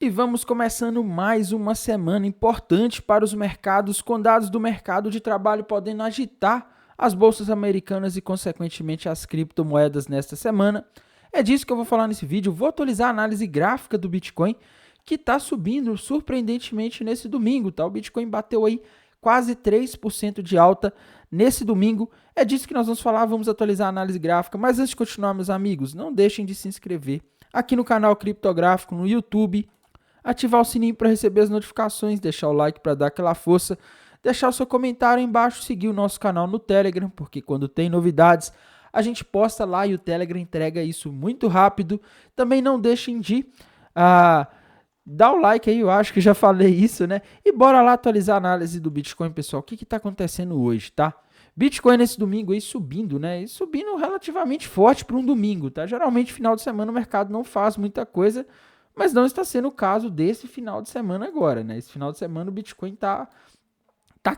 E vamos começando mais uma semana importante para os mercados, com dados do mercado de trabalho podendo agitar as bolsas americanas e, consequentemente, as criptomoedas nesta semana. É disso que eu vou falar nesse vídeo. Vou atualizar a análise gráfica do Bitcoin, que está subindo surpreendentemente nesse domingo. Tá? O Bitcoin bateu aí quase 3% de alta nesse domingo. É disso que nós vamos falar, vamos atualizar a análise gráfica. Mas antes de continuar, meus amigos, não deixem de se inscrever aqui no canal Criptográfico, no YouTube, ativar o sininho para receber as notificações, deixar o like para dar aquela força, deixar o seu comentário aí embaixo, seguir o nosso canal no Telegram, porque quando tem novidades a gente posta lá e o Telegram entrega isso muito rápido. Também não deixem de dar o like aí, eu acho que já falei isso, né? E bora lá atualizar a análise do Bitcoin, pessoal. O que está acontecendo hoje, tá? Bitcoin nesse domingo aí subindo, né? E subindo relativamente forte para um domingo, tá? Geralmente final de semana o mercado não faz muita coisa, mas não está sendo o caso desse final de semana agora, né? Esse final de semana o Bitcoin tá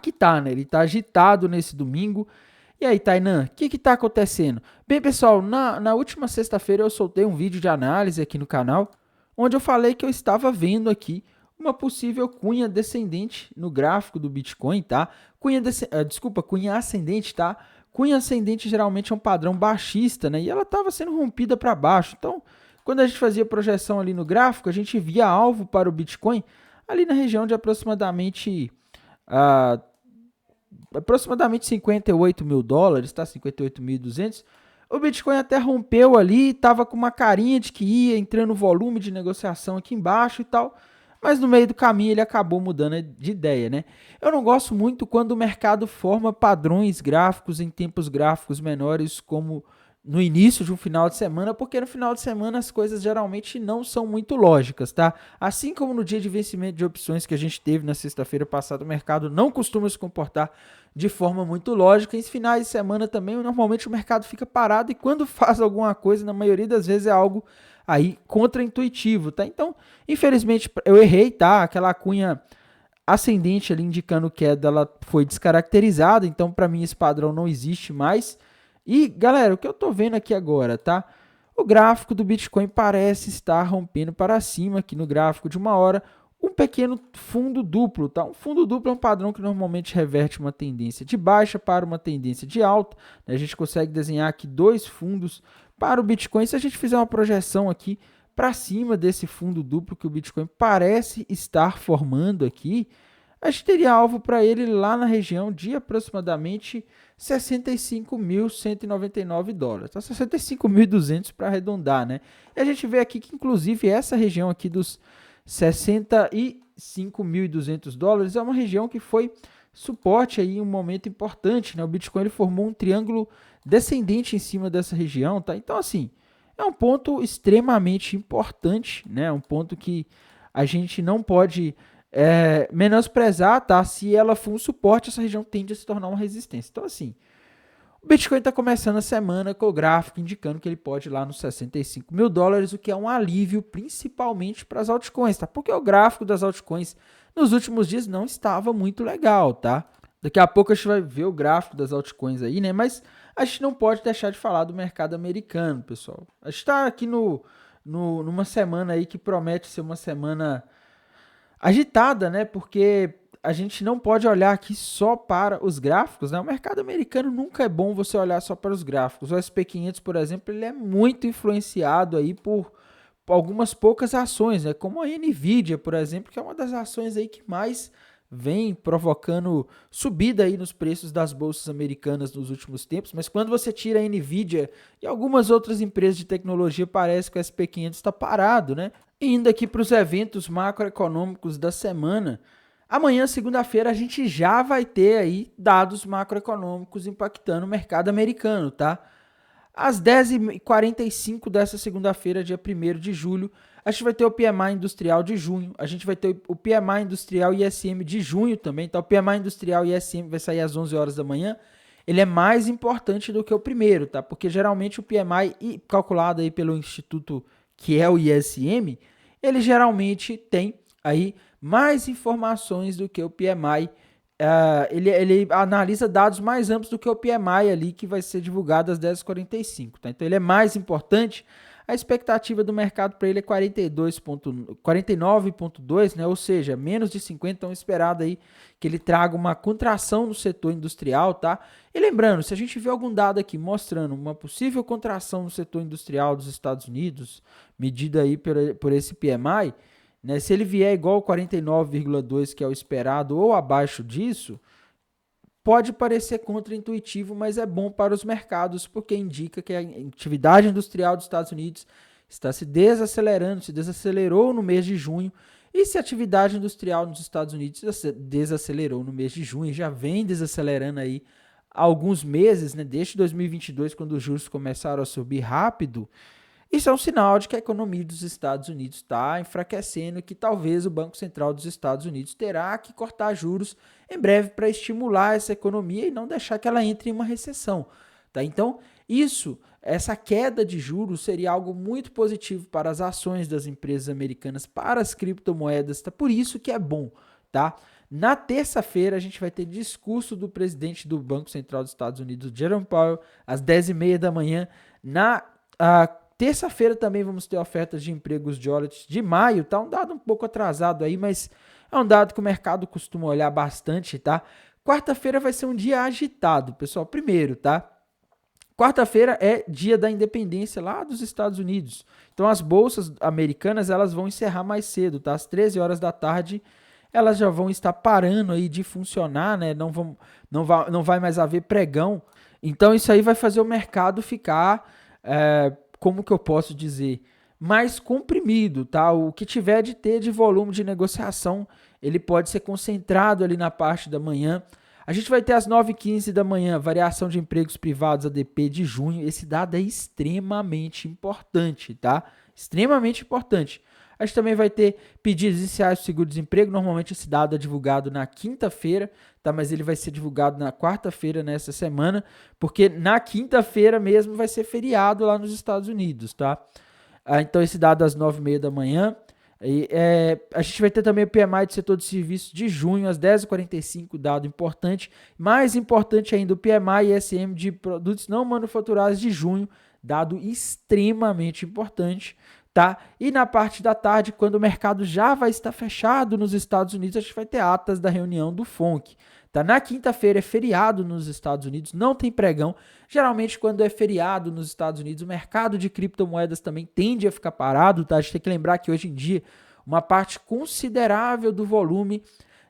que tá, né? Ele tá agitado nesse domingo. E aí, Tainan, o que tá acontecendo? Bem, pessoal, na última sexta-feira eu soltei um vídeo de análise aqui no canal, onde eu falei que eu estava vendo aqui uma possível cunha descendente no gráfico do Bitcoin, tá? Cunha ascendente, tá? Cunha ascendente geralmente é um padrão baixista, né? E ela estava sendo rompida para baixo. Então, quando a gente fazia projeção ali no gráfico, a gente via alvo para o Bitcoin ali na região de ah, aproximadamente 58 mil dólares, tá? 58.200. O Bitcoin até rompeu ali, estava com uma carinha de que ia entrando volume de negociação aqui embaixo e tal, mas no meio do caminho ele acabou mudando de ideia, né? Eu não gosto muito quando o mercado forma padrões gráficos em tempos gráficos menores, como no início de um final de semana, porque no final de semana as coisas geralmente não são muito lógicas, tá? Assim como no dia de vencimento de opções que a gente teve na sexta-feira passada, o mercado não costuma se comportar de forma muito lógica. Em finais de semana também, normalmente o mercado fica parado e quando faz alguma coisa, na maioria das vezes é algo aí contraintuitivo, tá? Então, infelizmente, eu errei, tá? Aquela cunha ascendente ali indicando queda, ela foi descaracterizada, então para mim esse padrão não existe mais. E, galera, o que eu tô vendo aqui agora, tá? O gráfico do Bitcoin parece estar rompendo para cima aqui no gráfico de uma hora, um pequeno fundo duplo, tá? Um fundo duplo é um padrão que normalmente reverte uma tendência de baixa para uma tendência de alta, né? A gente consegue desenhar aqui dois fundos para o Bitcoin. Se a gente fizer uma projeção aqui para cima desse fundo duplo que o Bitcoin parece estar formando aqui, a gente teria alvo para ele lá na região de aproximadamente 65.199 dólares, tá? 65.200 para arredondar, né? E a gente vê aqui que, inclusive, essa região aqui dos 65.200 dólares é uma região que foi suporte aí em um momento importante, né? O Bitcoin ele formou um triângulo descendente em cima dessa região, tá? Então, assim, é um ponto extremamente importante, né? Um ponto que a gente não pode menosprezar, tá? Se ela for um suporte, essa região tende a se tornar uma resistência. Então, assim, o Bitcoin está começando a semana com o gráfico indicando que ele pode ir lá nos 65 mil dólares, o que é um alívio principalmente para as altcoins, tá? Porque o gráfico das altcoins nos últimos dias não estava muito legal, tá? Daqui a pouco a gente vai ver o gráfico das altcoins aí, né? Mas a gente não pode deixar de falar do mercado americano, pessoal. A gente está aqui numa semana aí que promete ser uma semana agitada, né? Porque a gente não pode olhar aqui só para os gráficos, né? O mercado americano nunca é bom você olhar só para os gráficos. O SP500, por exemplo, ele é muito influenciado aí por algumas poucas ações, né? Como a Nvidia, por exemplo, que é uma das ações aí que mais vem provocando subida aí nos preços das bolsas americanas nos últimos tempos, mas quando você tira a Nvidia e algumas outras empresas de tecnologia, parece que o SP500 está parado, né? E indo aqui para os eventos macroeconômicos da semana, amanhã, segunda-feira, a gente já vai ter aí dados macroeconômicos impactando o mercado americano, tá? Às 10h45 dessa segunda-feira, dia 1º de julho, a gente vai ter o PMI industrial de junho, a gente vai ter o PMI industrial ISM de junho também, tá? O PMI industrial ISM vai sair às 11 horas da manhã, ele é mais importante do que o primeiro, tá? Porque geralmente o PMI, calculado aí pelo instituto que é o ISM, ele geralmente tem aí mais informações do que o PMI. Ele analisa dados mais amplos do que o PMI ali, que vai ser divulgado às 10h45. Tá? Então, ele é mais importante. A expectativa do mercado para ele é 49,2, né? Ou seja, menos de 50, então esperado aí que ele traga uma contração no setor industrial, tá? E lembrando, se a gente vê algum dado aqui mostrando uma possível contração no setor industrial dos Estados Unidos, medida aí por esse PMI, né? Se ele vier igual ao 49,2, que é o esperado, ou abaixo disso, pode parecer contraintuitivo, mas é bom para os mercados, porque indica que a atividade industrial dos Estados Unidos está se desacelerando, se desacelerou no mês de junho, e se a atividade industrial nos Estados Unidos desacelerou no mês de junho, já vem desacelerando aí há alguns meses, né, desde 2022, quando os juros começaram a subir rápido, isso é um sinal de que a economia dos Estados Unidos está enfraquecendo e que talvez o Banco Central dos Estados Unidos terá que cortar juros em breve para estimular essa economia e não deixar que ela entre em uma recessão. Tá? Então, essa queda de juros seria algo muito positivo para as ações das empresas americanas, para as criptomoedas. Tá? Por isso que é bom. Tá? Na terça-feira, a gente vai ter discurso do presidente do Banco Central dos Estados Unidos, Jerome Powell, às 10h30 da manhã. Na terça-feira também vamos ter ofertas de empregos de Jolly de maio, tá? Um dado um pouco atrasado aí, mas é um dado que o mercado costuma olhar bastante, tá? Quarta-feira vai ser um dia agitado, pessoal. Primeiro, tá? Quarta-feira é dia da independência lá dos Estados Unidos. Então as bolsas americanas, elas vão encerrar mais cedo, tá? Às 13 horas da tarde, elas já vão estar parando aí de funcionar, né? Não vai mais haver pregão. Então isso aí vai fazer o mercado ficar como que eu posso dizer, mais comprimido, tá? O que tiver de ter de volume de negociação, ele pode ser concentrado ali na parte da manhã. A gente vai ter às 9h15 da manhã, variação de empregos privados, ADP de junho. Esse dado é extremamente importante, tá? Extremamente importante. A gente também vai ter pedidos iniciais do seguro-desemprego. Normalmente esse dado é divulgado na quinta-feira, tá? Mas ele vai ser divulgado na quarta-feira nessa semana, porque na quinta-feira mesmo vai ser feriado lá nos Estados Unidos, tá? Então esse dado às 9h30 da manhã. A gente vai ter também o PMI do setor de serviços de junho, às 10h45, dado importante. Mais importante ainda, o PMI e ISM de produtos não manufaturados de junho, dado extremamente importante. Tá? E na parte da tarde, quando o mercado já vai estar fechado nos Estados Unidos, a gente vai ter atas da reunião do FONC. Tá? Na quinta-feira é feriado nos Estados Unidos, não tem pregão. Geralmente, quando é feriado nos Estados Unidos, o mercado de criptomoedas também tende a ficar parado. Tá? A gente tem que lembrar que hoje em dia, uma parte considerável do volume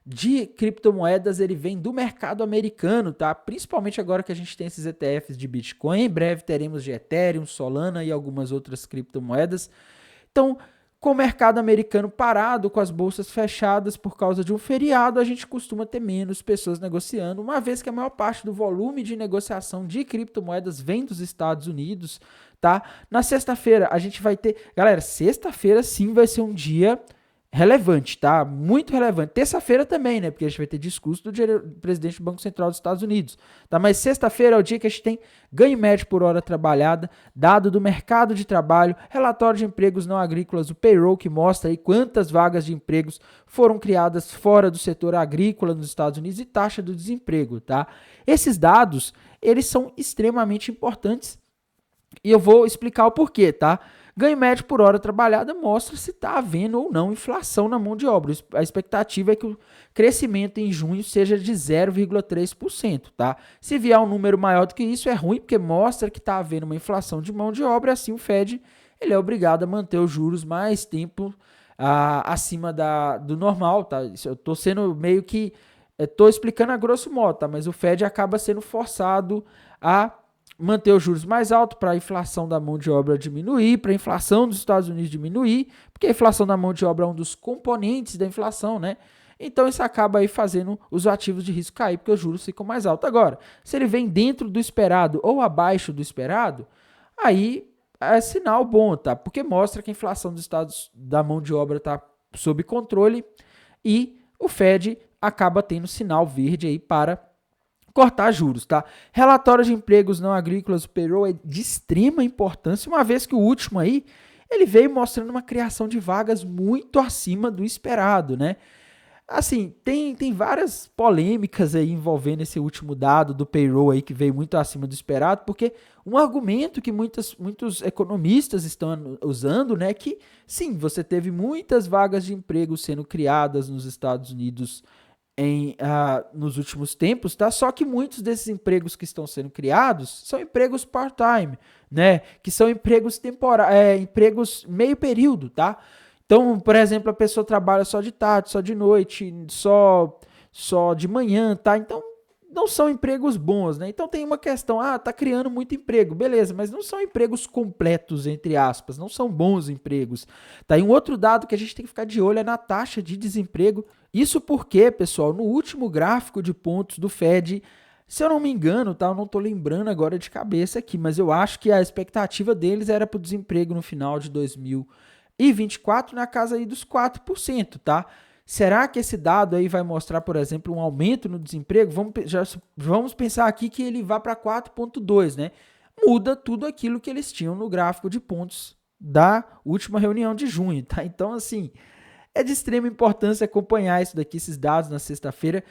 de criptomoedas ele vem do mercado americano, tá? Principalmente agora que a gente tem esses ETFs de Bitcoin. Em breve teremos de Ethereum, Solana e algumas outras criptomoedas. Então, com o mercado americano parado, com as bolsas fechadas por causa de um feriado, a gente costuma ter menos pessoas negociando, uma vez que a maior parte do volume de negociação de criptomoedas vem dos Estados Unidos, tá? Na sexta-feira a gente vai ter... Galera, sexta-feira sim vai ser um dia relevante, tá? Muito relevante. Terça-feira também, né? Porque a gente vai ter discurso do presidente do Banco Central dos Estados Unidos, tá? Mas sexta-feira é o dia que a gente tem ganho médio por hora trabalhada, dado do mercado de trabalho, relatório de empregos não agrícolas, o payroll, que mostra aí quantas vagas de empregos foram criadas fora do setor agrícola nos Estados Unidos e taxa do desemprego, tá? Esses dados, eles são extremamente importantes e eu vou explicar o porquê, tá? Ganho médio por hora trabalhada mostra se está havendo ou não inflação na mão de obra. A expectativa é que o crescimento em junho seja de 0,3%, tá? Se vier um número maior do que isso, é ruim, porque mostra que está havendo uma inflação de mão de obra, assim o Fed ele é obrigado a manter os juros mais tempo acima do normal, tá? Eu estou sendo meio que... Estou explicando a grosso modo, tá? Mas o Fed acaba sendo forçado a manter os juros mais altos para a inflação da mão de obra diminuir, para a inflação dos Estados Unidos diminuir, porque a inflação da mão de obra é um dos componentes da inflação, né? Então isso acaba aí fazendo os ativos de risco cair, porque os juros ficam mais altos. Agora, se ele vem dentro do esperado ou abaixo do esperado, aí é sinal bom, tá? Porque mostra que a inflação dos estados da mão de obra está sob controle e o Fed acaba tendo sinal verde aí para cortar juros, tá? Relatório de empregos não agrícolas, o payroll é de extrema importância, uma vez que o último aí, ele veio mostrando uma criação de vagas muito acima do esperado, né? Assim, tem várias polêmicas aí envolvendo esse último dado do payroll aí que veio muito acima do esperado, porque um argumento que muitos economistas estão usando, né, que sim, você teve muitas vagas de emprego sendo criadas nos Estados Unidos nos últimos tempos, tá? Só que muitos desses empregos que estão sendo criados são empregos part-time, né? Que são empregos empregos meio período, tá? Então, por exemplo, a pessoa trabalha só de tarde, só de noite, só de manhã, tá? Então, não são empregos bons, né? Então tem uma questão, tá criando muito emprego, beleza, mas não são empregos completos, entre aspas, não são bons empregos. Tá? E um outro dado que a gente tem que ficar de olho é na taxa de desemprego. Isso porque, pessoal, no último gráfico de pontos do Fed, se eu não me engano, tá? Eu não tô lembrando agora de cabeça aqui, mas eu acho que a expectativa deles era para o desemprego no final de 2024 na casa aí dos 4%, tá? Será que esse dado aí vai mostrar, por exemplo, um aumento no desemprego? Vamos pensar aqui que ele vá para 4,2, né? Muda tudo aquilo que eles tinham no gráfico de pontos da última reunião de junho, tá? Então, assim, é de extrema importância acompanhar isso daqui, esses dados na sexta-feira.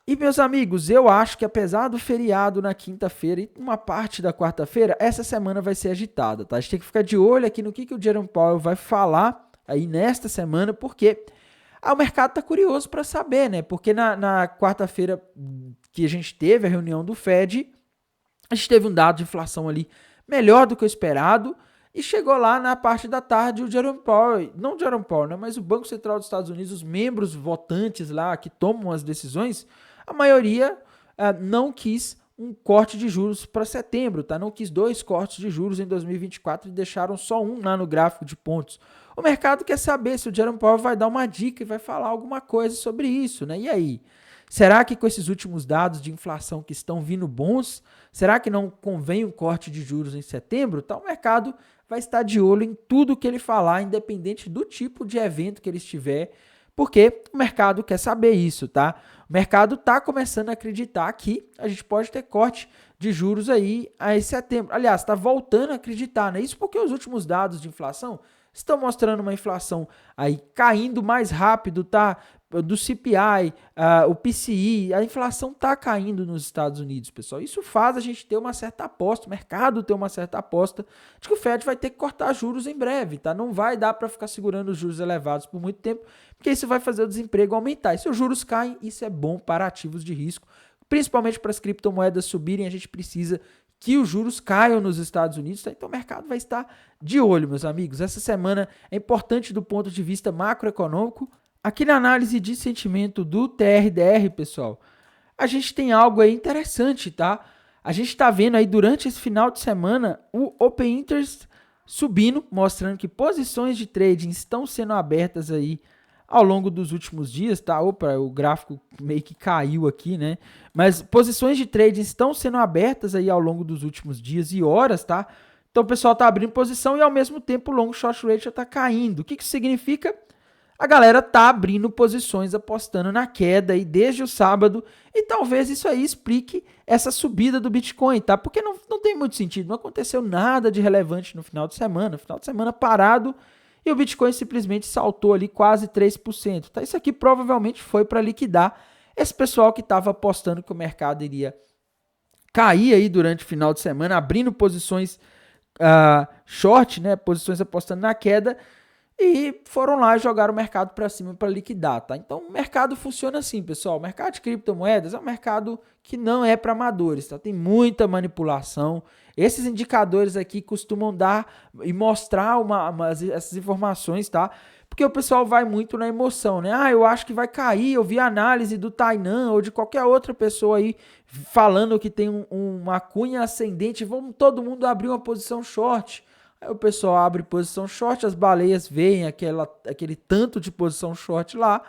E, meus amigos, eu acho que apesar do feriado na quinta-feira e uma parte da quarta-feira, essa semana vai ser agitada, tá? A gente tem que ficar de olho aqui no que o Jerome Powell vai falar aí nesta semana, porque o mercado está curioso para saber, né? Porque na quarta-feira que a gente teve a reunião do Fed, a gente teve um dado de inflação ali melhor do que o esperado e chegou lá na parte da tarde o Jerome Powell, não o Jerome Powell, né? Mas o Banco Central dos Estados Unidos, os membros votantes lá que tomam as decisões, a maioria não quis um corte de juros para setembro, tá? Não quis 2 cortes de juros em 2024 e deixaram só um lá no gráfico de pontos. O mercado quer saber se o Jerome Powell vai dar uma dica e vai falar alguma coisa sobre isso, né? E aí? Será que com esses últimos dados de inflação que estão vindo bons, será que não convém um corte de juros em setembro? Então o mercado vai estar de olho em tudo que ele falar, independente do tipo de evento que ele estiver, porque o mercado quer saber isso, tá? O mercado está começando a acreditar que a gente pode ter corte de juros aí em setembro. Aliás, está voltando a acreditar, né? Isso porque os últimos dados de inflação estão mostrando uma inflação aí caindo mais rápido, tá? Do CPI, o PCI, a inflação está caindo nos Estados Unidos, pessoal. Isso faz a gente ter uma certa aposta, o mercado ter uma certa aposta de que o Fed vai ter que cortar juros em breve, tá? Não vai dar para ficar segurando os juros elevados por muito tempo, porque isso vai fazer o desemprego aumentar. E se os juros caem, isso é bom para ativos de risco, principalmente para as criptomoedas subirem, a gente precisa que os juros caiam nos Estados Unidos, tá? Então o mercado vai estar de olho, meus amigos. Essa semana é importante do ponto de vista macroeconômico. Aqui na análise de sentimento do TRDR, pessoal, a gente tem algo aí interessante, tá? A gente está vendo aí durante esse final de semana o Open Interest subindo, mostrando que posições de trading estão sendo abertas aí ao longo dos últimos dias, tá? Opa, o gráfico meio que caiu aqui, né? Mas posições de trading estão sendo abertas aí ao longo dos últimos dias e horas, tá? Então o pessoal tá abrindo posição e ao mesmo tempo o long short ratio tá caindo. O que isso significa? A galera tá abrindo posições apostando na queda aí desde o sábado e talvez isso aí explique essa subida do Bitcoin, tá? Porque não tem muito sentido, não aconteceu nada de relevante no final de semana parado e o Bitcoin simplesmente saltou ali quase 3%, tá? Isso aqui provavelmente foi para liquidar esse pessoal que estava apostando que o mercado iria cair aí durante o final de semana, abrindo posições short, né? Posições apostando na queda. E foram lá e jogaram o mercado para cima para liquidar, tá? Então o mercado funciona assim, pessoal. O mercado de criptomoedas é um mercado que não é para amadores, tá? Tem muita manipulação. Esses indicadores aqui costumam dar e mostrar essas informações, tá? Porque o pessoal vai muito na emoção, né? Eu acho que vai cair. Eu vi a análise do Tainan ou de qualquer outra pessoa aí falando que tem uma cunha ascendente. Vamos todo mundo abrir uma posição short. Aí o pessoal abre posição short, as baleias veem aquele tanto de posição short lá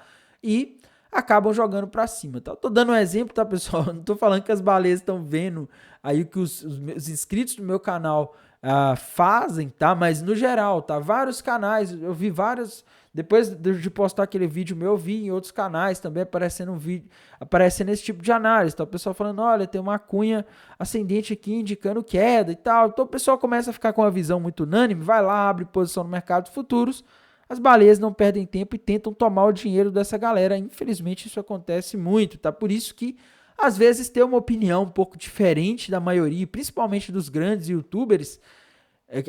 e acabam jogando para cima, tá? Eu tô dando um exemplo, tá, pessoal? Não tô falando que as baleias estão vendo aí o que os inscritos do meu canal fazem, tá? Mas no geral, tá? Vários canais, eu vi vários... Depois de postar aquele vídeo meu, eu vi em outros canais também aparecendo esse tipo de análise, tá? O pessoal falando, olha, tem uma cunha ascendente aqui indicando queda e tal. Então o pessoal começa a ficar com uma visão muito unânime, vai lá, abre posição no mercado de futuros, as baleias não perdem tempo e tentam tomar o dinheiro dessa galera. Infelizmente isso acontece muito, tá? Por isso que às vezes ter uma opinião um pouco diferente da maioria, principalmente dos grandes YouTubers,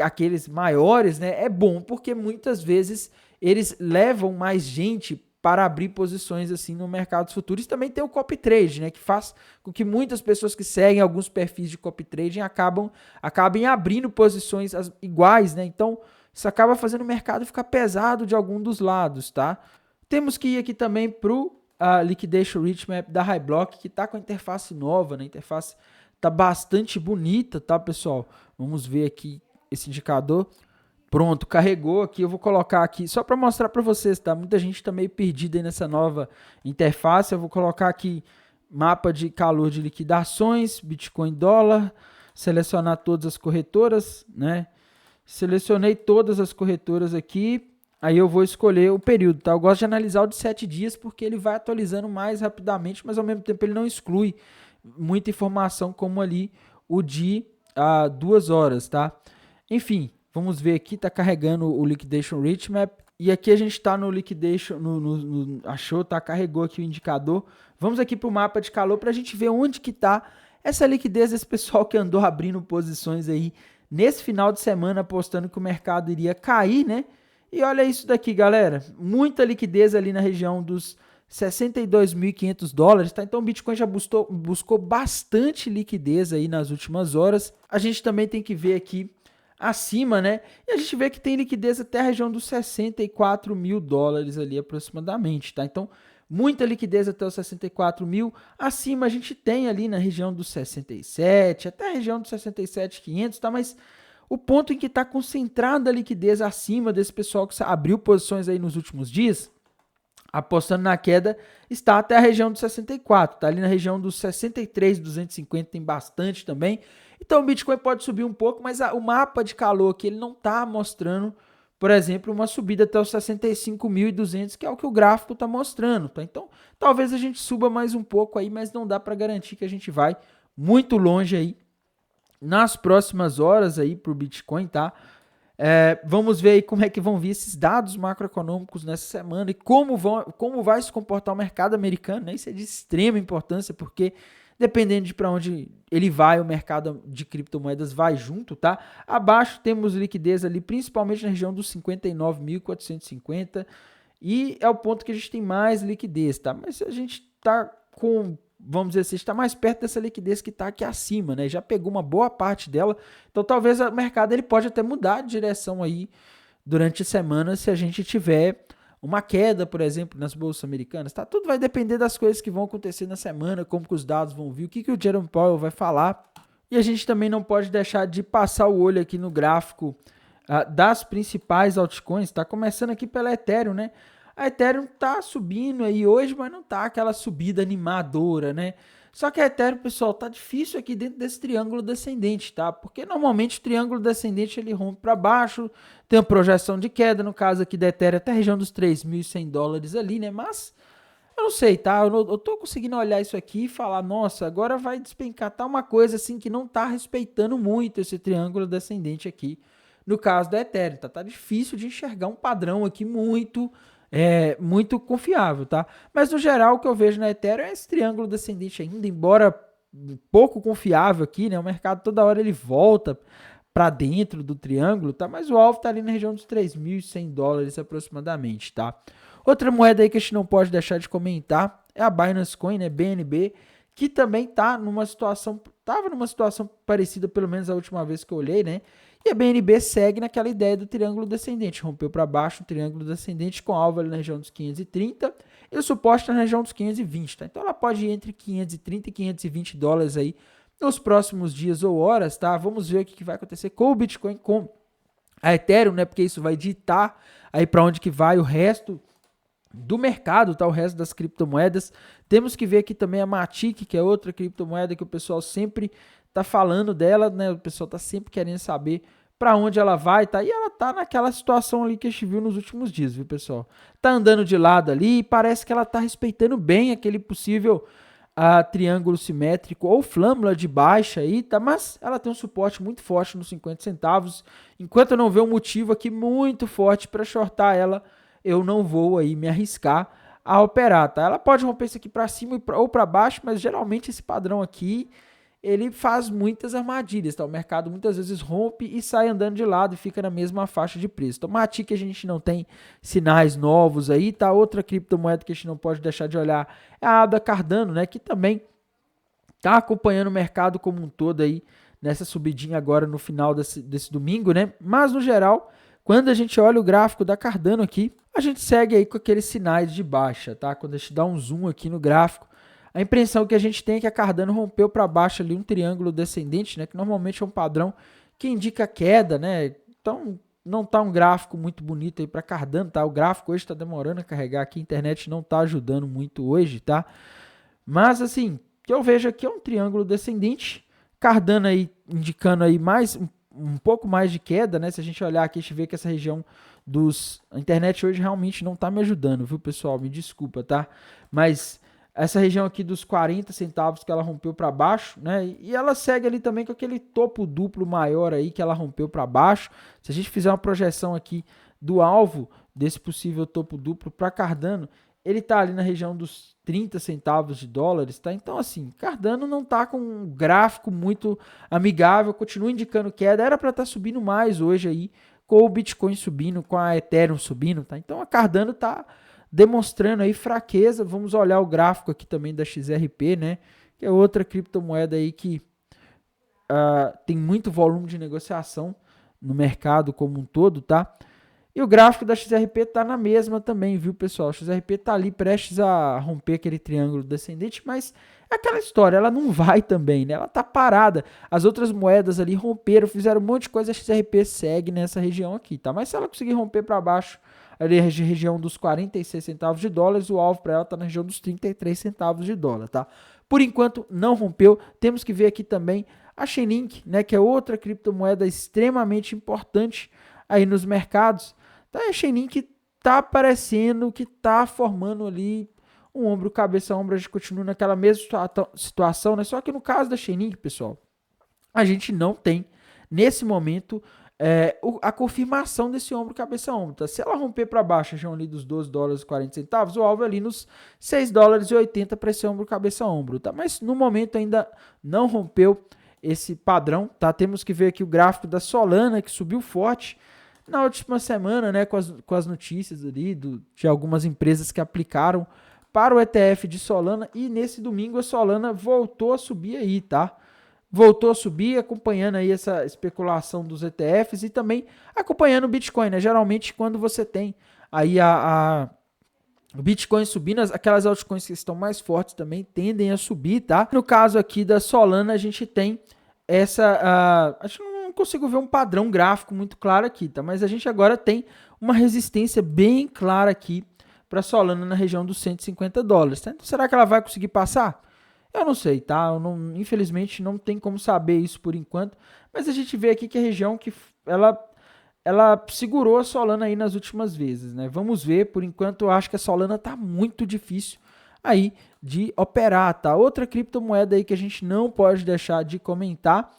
aqueles maiores, né, é bom, porque muitas vezes eles levam mais gente para abrir posições assim no mercado futuro. E também tem o copy trade, né, que faz com que muitas pessoas que seguem alguns perfis de copy trading acabem abrindo posições iguais, né? Então, isso acaba fazendo o mercado ficar pesado de algum dos lados, tá? Temos que ir aqui também para o Liquidation Rich Map da Hyblock, que está com a interface nova, né? A interface está bastante bonita, tá, pessoal? Vamos ver aqui esse indicador. Pronto, carregou aqui, eu vou colocar aqui, só para mostrar para vocês, tá? Muita gente está meio perdida aí nessa nova interface. Eu vou colocar aqui mapa de calor de liquidações, Bitcoin dólar, selecionar todas as corretoras, né? Selecionei todas as corretoras aqui, aí eu vou escolher o período, tá? Eu gosto de analisar o de 7 dias porque ele vai atualizando mais rapidamente, mas ao mesmo tempo ele não exclui muita informação como ali o de 2 horas, tá? Enfim, vamos ver aqui, tá carregando o Liquidation Rich Map. E aqui a gente está no Liquidation, achou, tá? Carregou aqui o indicador. Vamos aqui para o mapa de calor para a gente ver onde que tá essa liquidez desse pessoal que andou abrindo posições aí nesse final de semana, apostando que o mercado iria cair, né? E olha isso daqui, galera. Muita liquidez ali na região dos 62.500 dólares, tá? Então o Bitcoin já buscou bastante liquidez aí nas últimas horas. A gente também tem que ver aqui acima, né? E a gente vê que tem liquidez até a região dos 64 mil dólares ali aproximadamente, tá? Então, muita liquidez até os 64 mil. Acima a gente tem ali na região dos 67, até a região dos 67.500, tá? Mas o ponto em que está concentrada a liquidez acima desse pessoal que abriu posições aí nos últimos dias, apostando na queda, está até a região dos 64, tá ali na região dos 63.250, tem bastante também. Então o Bitcoin pode subir um pouco, mas o mapa de calor aqui ele não está mostrando, por exemplo, uma subida até os 65.200, que é o que o gráfico está mostrando, tá? Então talvez a gente suba mais um pouco aí, mas não dá para garantir que a gente vai muito longe aí nas próximas horas aí para o Bitcoin, tá? Vamos ver aí como é que vão vir esses dados macroeconômicos nessa semana e como vai se comportar o mercado americano, né? Isso é de extrema importância, porque dependendo de para onde ele vai, o mercado de criptomoedas vai junto, tá? Abaixo temos liquidez ali, principalmente na região dos 59.450, e é o ponto que a gente tem mais liquidez, tá? Mas a gente tá com, vamos dizer assim, está mais perto dessa liquidez que está aqui acima, né? Já pegou uma boa parte dela, então talvez o mercado ele pode até mudar de direção aí durante a semana se a gente tiver uma queda, por exemplo, nas bolsas americanas, tá? Tudo vai depender das coisas que vão acontecer na semana, como que os dados vão vir, o que o Jerome Powell vai falar. E a gente também não pode deixar de passar o olho aqui no gráfico das principais altcoins, tá? Começando aqui pela Ethereum, né? A Ethereum tá subindo aí hoje, mas não tá aquela subida animadora, né? Só que a Ethereum, pessoal, tá difícil aqui dentro desse triângulo descendente, tá? Porque normalmente o triângulo descendente ele rompe para baixo, tem uma projeção de queda, no caso aqui da Ethereum até a região dos 3.100 dólares ali, né? Mas eu não sei, tá? Eu tô conseguindo olhar isso aqui e falar, nossa, agora vai despencar, tá uma coisa assim que não tá respeitando muito esse triângulo descendente aqui, no caso da Ethereum, tá? Tá difícil de enxergar um padrão aqui muito confiável, tá? Mas no geral o que eu vejo na Ethereum é esse triângulo descendente ainda, embora pouco confiável aqui, né? O mercado toda hora ele volta para dentro do triângulo, tá? Mas o alvo tá ali na região dos 3.100 dólares aproximadamente, tá? Outra moeda aí que a gente não pode deixar de comentar é a Binance Coin, né? BNB, que também tava numa situação parecida, pelo menos a última vez que eu olhei, né? E a BNB segue naquela ideia do triângulo descendente, rompeu para baixo o triângulo descendente com alvo ali na região dos 530 e o suporte na região dos 520, tá? Então ela pode ir entre 530 e 520 dólares aí nos próximos dias ou horas, tá? Vamos ver o que vai acontecer com o Bitcoin, com a Ethereum, né? Porque isso vai ditar aí para onde que vai o resto do mercado, tá? O resto das criptomoedas. Temos que ver aqui também a Matic, que é outra criptomoeda que o pessoal sempre tá falando dela, né? O pessoal tá sempre querendo saber para onde ela vai, tá? E ela tá naquela situação ali que a gente viu nos últimos dias, viu, pessoal? Tá andando de lado ali e parece que ela tá respeitando bem aquele possível triângulo simétrico ou flâmula de baixa aí, tá? Mas ela tem um suporte muito forte nos 50 centavos, enquanto eu não ver um motivo aqui muito forte para shortar ela eu não vou aí me arriscar a operar, tá? Ela pode romper isso aqui para cima ou para baixo, mas geralmente esse padrão aqui, ele faz muitas armadilhas, tá? O mercado muitas vezes rompe e sai andando de lado e fica na mesma faixa de preço. Então, Matic que a gente não tem sinais novos aí, tá? Outra criptomoeda que a gente não pode deixar de olhar é a ADA Cardano, né? Que também tá acompanhando o mercado como um todo aí, nessa subidinha agora no final desse domingo, né? Mas no geral, quando a gente olha o gráfico da Cardano aqui, a gente segue aí com aqueles sinais de baixa, tá? Quando a gente dá um zoom aqui no gráfico, a impressão que a gente tem é que a Cardano rompeu para baixo ali um triângulo descendente, né? Que normalmente é um padrão que indica queda, né? Então não tá um gráfico muito bonito aí para Cardano, tá? O gráfico hoje está demorando a carregar aqui, a internet não tá ajudando muito hoje, tá? Mas assim, o que eu vejo aqui é um triângulo descendente, Cardano aí indicando aí um pouco mais de queda, né? Se a gente olhar aqui, a gente vê que essa região a internet hoje realmente não tá me ajudando, viu, pessoal? Me desculpa, tá? Mas essa região aqui dos 40 centavos que ela rompeu para baixo, né? E ela segue ali também com aquele topo duplo maior aí que ela rompeu para baixo. Se a gente fizer uma projeção aqui do alvo desse possível topo duplo para Cardano, ele tá ali na região dos 30 centavos de dólares, tá? Então, assim, Cardano não tá com um gráfico muito amigável, continua indicando queda, era para estar subindo mais hoje aí, com o Bitcoin subindo, com a Ethereum subindo, tá? Então, a Cardano tá demonstrando aí fraqueza. Vamos olhar o gráfico aqui também da XRP, né? Que é outra criptomoeda aí que tem muito volume de negociação no mercado como um todo, tá? E o gráfico da XRP tá na mesma também, viu, pessoal? A XRP tá ali prestes a romper aquele triângulo descendente, mas é aquela história, ela não vai também, né? Ela tá parada. As outras moedas ali romperam, fizeram um monte de coisa, a XRP segue nessa região aqui, tá? Mas se ela conseguir romper para baixo, ali a região dos 46 centavos de dólares, o alvo para ela tá na região dos 33 centavos de dólar, tá? Por enquanto não rompeu. Temos que ver aqui também a Chainlink, né, que é outra criptomoeda extremamente importante aí nos mercados. Tá, a Chainlink tá aparecendo que tá formando ali um ombro, cabeça, ombro. A gente continua naquela mesma situação, né? Só que no caso da Chainlink, pessoal, a gente não tem nesse momento a confirmação desse ombro, cabeça, ombro, tá? Se ela romper para baixo, já ali dos 12 dólares e 40 centavos, o alvo é ali nos 6 dólares e 80 para esse ombro, cabeça, ombro, tá? Mas no momento ainda não rompeu esse padrão, tá? Temos que ver aqui o gráfico da Solana, que subiu forte na última semana, né? Com as notícias ali de algumas empresas que aplicaram para o ETF de Solana, e nesse domingo a Solana voltou a subir aí, tá? Voltou a subir, acompanhando aí essa especulação dos ETFs e também acompanhando o Bitcoin, né? Geralmente quando você tem aí o Bitcoin subindo, aquelas altcoins que estão mais fortes também tendem a subir, tá? No caso aqui da Solana, a gente tem acho que não consigo ver um padrão gráfico muito claro aqui, tá? Mas a gente agora tem uma resistência bem clara aqui para Solana na região dos 150 dólares, tá? Então, será que ela vai conseguir passar? Eu não sei, tá? Infelizmente não tem como saber isso por enquanto, mas a gente vê aqui que a região que ela segurou a Solana aí nas últimas vezes, né? Vamos ver, por enquanto eu acho que a Solana tá muito difícil aí de operar, tá? Outra criptomoeda aí que a gente não pode deixar de comentar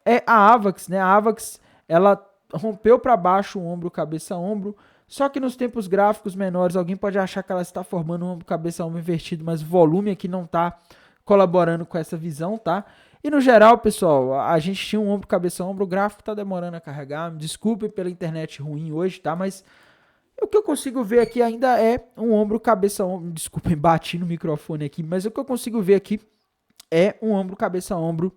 é a AVAX, né? A AVAX, ela rompeu para baixo o ombro, cabeça, ombro, só que nos tempos gráficos menores, alguém pode achar que ela está formando um ombro, cabeça, ombro invertido, mas o volume aqui não tá colaborando com essa visão, tá? E no geral, pessoal, a gente tinha um ombro, cabeça, ombro, o gráfico tá demorando a carregar, me desculpe pela internet ruim hoje, tá? Mas o que eu consigo ver aqui ainda é um ombro, cabeça, ombro, desculpem, bati no microfone aqui, mas o que eu consigo ver aqui é um ombro, cabeça, ombro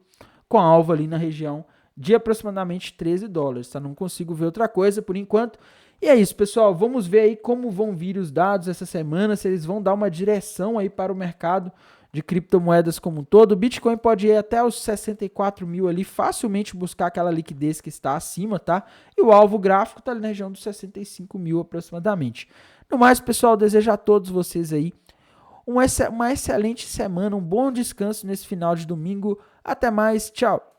com alvo ali na região de aproximadamente 13 dólares, tá? Não consigo ver outra coisa por enquanto. E é isso, pessoal, vamos ver aí como vão vir os dados essa semana, se eles vão dar uma direção aí para o mercado de criptomoedas como um todo. O Bitcoin pode ir até os 64 mil ali, facilmente buscar aquela liquidez que está acima, tá? E o alvo gráfico está ali na região dos 65 mil aproximadamente. No mais, pessoal, desejo a todos vocês aí uma excelente semana, um bom descanso nesse final de domingo. Até mais, tchau!